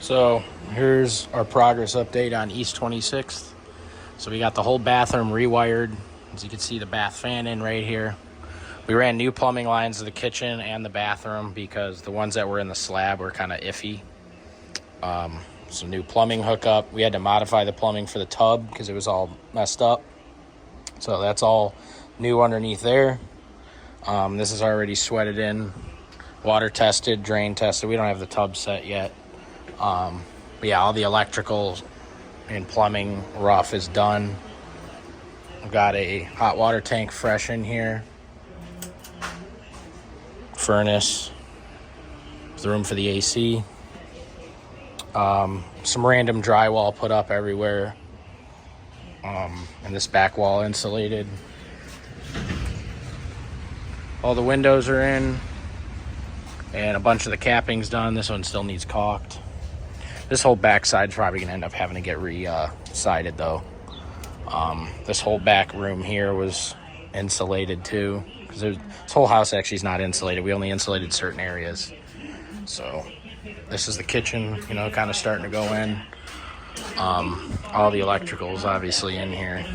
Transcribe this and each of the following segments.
So here's our progress update on E26. So we got the whole bathroom rewired. As you can see, the bath fan in right here. We ran new plumbing lines to the kitchen and the bathroom because the ones that were in the slab were kind of iffy. Some new plumbing hookup. We had to modify the plumbing for the tub because it was all messed up. So that's all new underneath there. This is already sweated in, water tested, drain tested. We don't have the tub set yet. But yeah, all the electrical and plumbing rough is done. I've got a hot water tank fresh in here. Furnace. There's room for the AC. Some random drywall put up everywhere. And this back wall insulated. All the windows are in. And a bunch of the capping's done. This one still needs caulked. This whole back side's probably going to end up having to get re-sided though. This whole back room here was insulated too. Because this whole house actually is not insulated. We only insulated certain areas. So this is the kitchen, you know, kind of starting to go in. All the electricals obviously in here.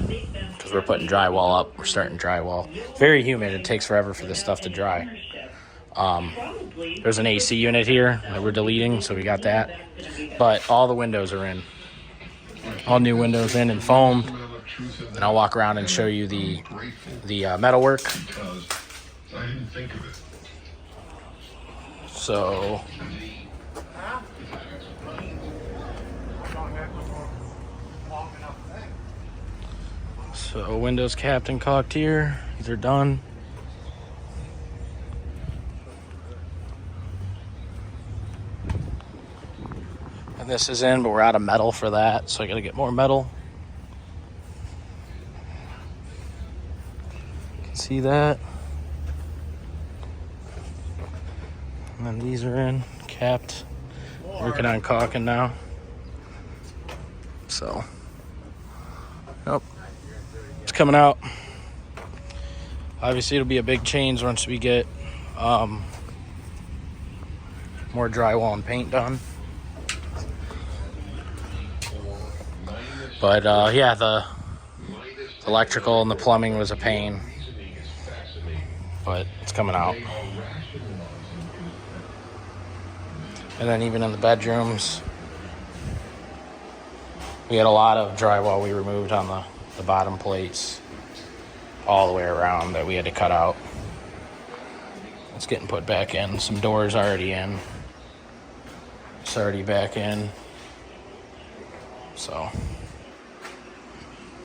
Because we're putting drywall up. We're starting drywall. Very humid. It takes forever for this stuff to dry. There's an AC unit here that we're deleting, so we got that. But all the windows are in. All new windows in and foamed. And I'll walk around and show you the metalwork. So windows capped and caulked here. These are done. And this is in, but we're out of metal for that, so I gotta get more metal. You can see that. And then these are in, capped. Working on caulking now. So, yep, it's coming out. Obviously, it'll be a big change once we get more drywall and paint done. But yeah, the electrical and the plumbing was a pain, but it's coming out. And then even in the bedrooms, we had a lot of drywall we removed on the bottom plates all the way around that we had to cut out. It's getting put back in. Some doors already in. It's already back in. So